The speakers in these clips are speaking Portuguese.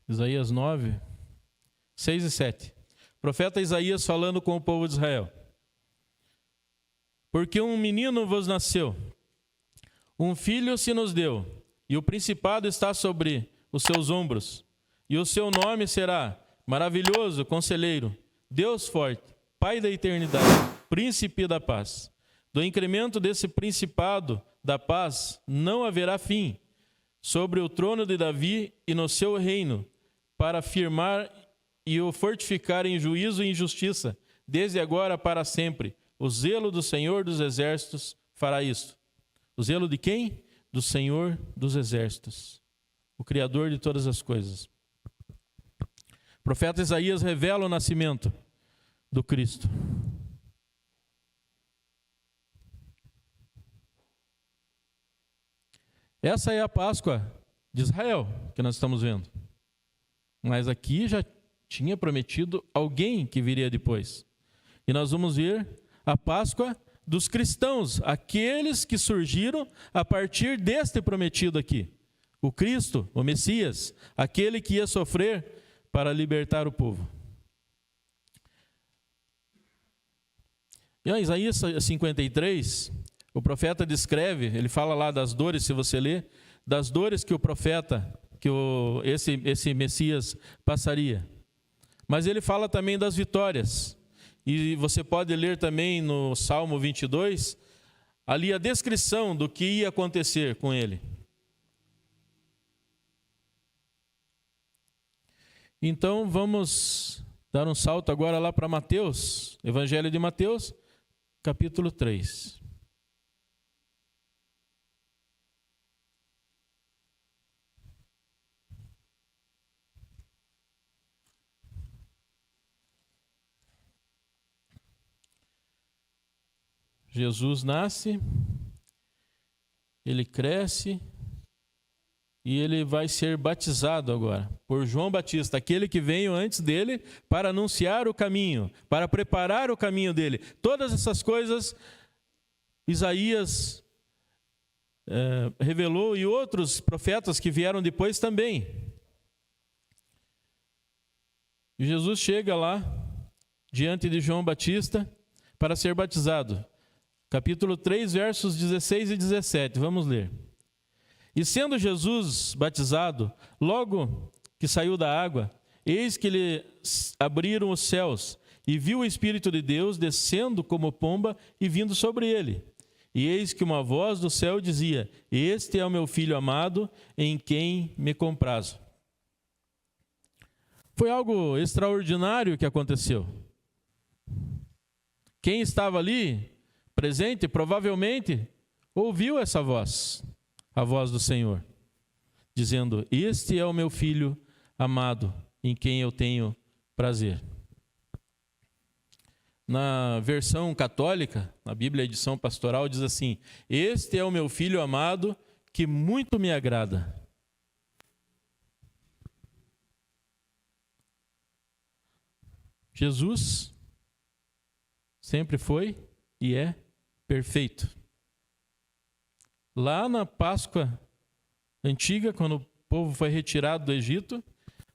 Isaías 9, 6 e 7. Profeta Isaías falando com o povo de Israel. Porque um menino vos nasceu, um filho se nos deu, e o principado está sobre os seus ombros. E o seu nome será Maravilhoso, Conselheiro, Deus Forte, Pai da Eternidade, Príncipe da Paz. Do incremento desse principado da paz não haverá fim, sobre o trono de Davi e no seu reino, para firmar e o fortificar em juízo e injustiça, desde agora para sempre. O zelo do Senhor dos Exércitos fará isto. O zelo de quem? Do Senhor dos Exércitos, o Criador de todas as coisas. O profeta Isaías revela o nascimento do Cristo. Essa é a Páscoa de Israel que nós estamos vendo. Mas aqui já tinha prometido alguém que viria depois. E nós vamos ver a Páscoa dos cristãos, aqueles que surgiram a partir deste prometido aqui. O Cristo, o Messias, aquele que ia sofrer para libertar o povo. E em Isaías 53, o profeta descreve, ele fala lá das dores, se você ler, das dores que o profeta, esse Messias passaria. Mas ele fala também das vitórias. E você pode ler também no Salmo 22, ali a descrição do que ia acontecer com ele. Então vamos dar um salto agora lá para Mateus, Evangelho de Mateus, capítulo 3. Jesus nasce, ele cresce e ele vai ser batizado agora por João Batista, aquele que veio antes dele para anunciar o caminho, para preparar o caminho dele. Todas essas coisas Isaías revelou e outros profetas que vieram depois também. E Jesus chega lá diante de João Batista para ser batizado. Capítulo 3, versos 16 e 17, vamos ler. E sendo Jesus batizado, logo que saiu da água, eis que lhe abriram os céus, e viu o Espírito de Deus descendo como pomba e vindo sobre ele. E eis que uma voz do céu dizia: Este é o meu Filho amado, em quem me comprazo. Foi algo extraordinário que aconteceu. Quem estava ali presente, provavelmente, ouviu essa voz, a voz do Senhor, dizendo: Este é o meu Filho amado, em quem eu tenho prazer. Na versão católica, na Bíblia Edição Pastoral, diz assim: Este é o meu Filho amado, que muito me agrada. Jesus sempre foi e é perfeito. Lá na Páscoa antiga, quando o povo foi retirado do Egito,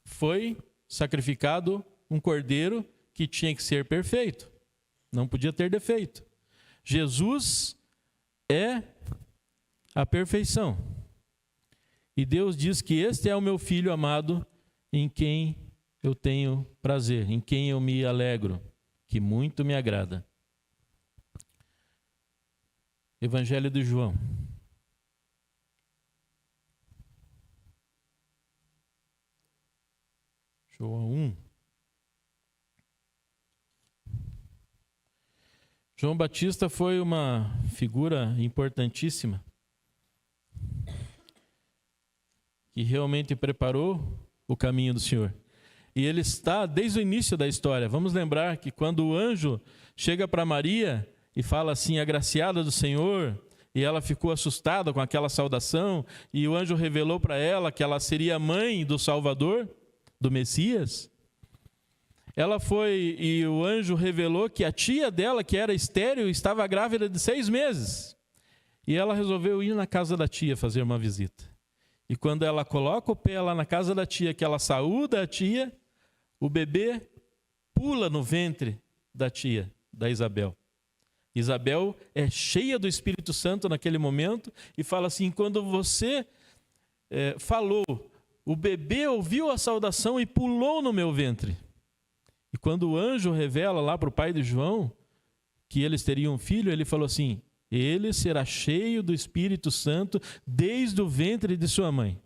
foi sacrificado um cordeiro que tinha que ser perfeito, não podia ter defeito. Jesus é a perfeição. E Deus diz que este é o meu Filho amado, em quem eu tenho prazer, em quem eu me alegro, que muito me agrada. Evangelho de João. João 1. João Batista foi uma figura importantíssima que realmente preparou o caminho do Senhor. E ele está desde o início da história. Vamos lembrar que quando o anjo chega para Maria e fala assim: agraciada do Senhor, e ela ficou assustada com aquela saudação, e o anjo revelou para ela que ela seria mãe do Salvador, do Messias. Ela foi, e o anjo revelou que a tia dela, que era estéril, estava grávida de 6 meses. E ela resolveu ir na casa da tia fazer uma visita. E quando ela coloca o pé lá na casa da tia, que ela saúda a tia, o bebê pula no ventre da tia, da Isabel. Isabel é cheia do Espírito Santo naquele momento e fala assim: quando você falou, o bebê ouviu a saudação e pulou no meu ventre. E quando o anjo revela lá para o pai de João que eles teriam um filho, ele falou assim: ele será cheio do Espírito Santo desde o ventre de sua mãe.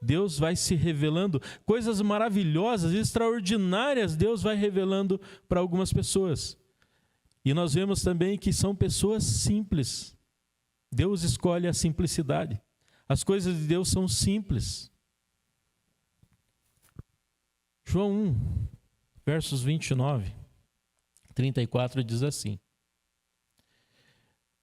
Deus vai se revelando, coisas maravilhosas, extraordinárias, Deus vai revelando para algumas pessoas. E nós vemos também que são pessoas simples. Deus escolhe a simplicidade. As coisas de Deus são simples. João 1, versos 29, 34 diz assim: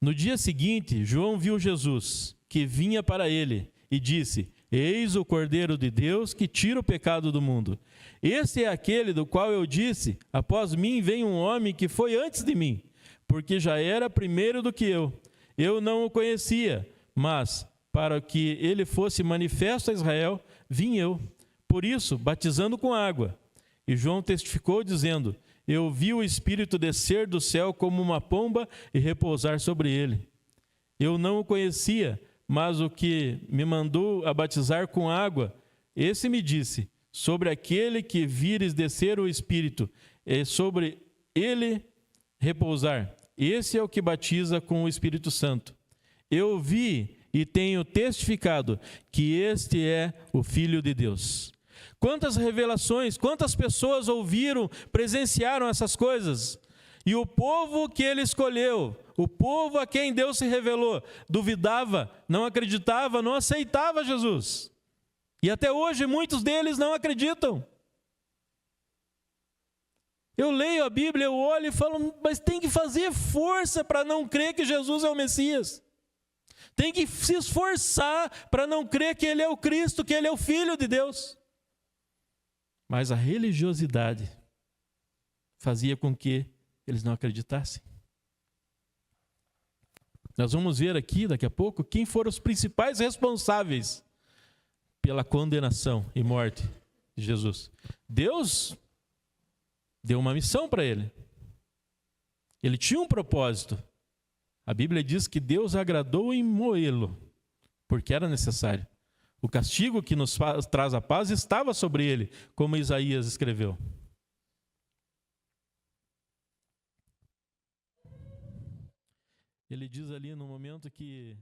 no dia seguinte, João viu Jesus, que vinha para ele, e disse: eis o Cordeiro de Deus que tira o pecado do mundo. Este é aquele do qual eu disse: após mim vem um homem que foi antes de mim, porque já era primeiro do que eu. Eu não o conhecia, mas para que ele fosse manifesto a Israel, vim eu. Por isso, batizando com água. E João testificou, dizendo: eu vi o Espírito descer do céu como uma pomba e repousar sobre ele. Eu não o conhecia, mas o que me mandou a batizar com água, esse me disse: sobre aquele que vires descer o Espírito, e sobre ele repousar, esse é o que batiza com o Espírito Santo. Eu vi e tenho testificado que este é o Filho de Deus. Quantas revelações, quantas pessoas ouviram, presenciaram essas coisas? E o povo que ele escolheu, o povo a quem Deus se revelou, duvidava, não acreditava, não aceitava Jesus. E até hoje muitos deles não acreditam. Eu leio a Bíblia, eu olho e falo: mas tem que fazer força para não crer que Jesus é o Messias. Tem que se esforçar para não crer que Ele é o Cristo, que Ele é o Filho de Deus. Mas a religiosidade fazia com que eles não acreditassem. Nós vamos ver aqui, daqui a pouco, quem foram os principais responsáveis pela condenação e morte de Jesus. Deus deu uma missão para ele. Ele tinha um propósito. A Bíblia diz que Deus agradou em moê-lo, porque era necessário. O castigo que nos traz a paz estava sobre ele, como Isaías escreveu. Ele diz ali no momento que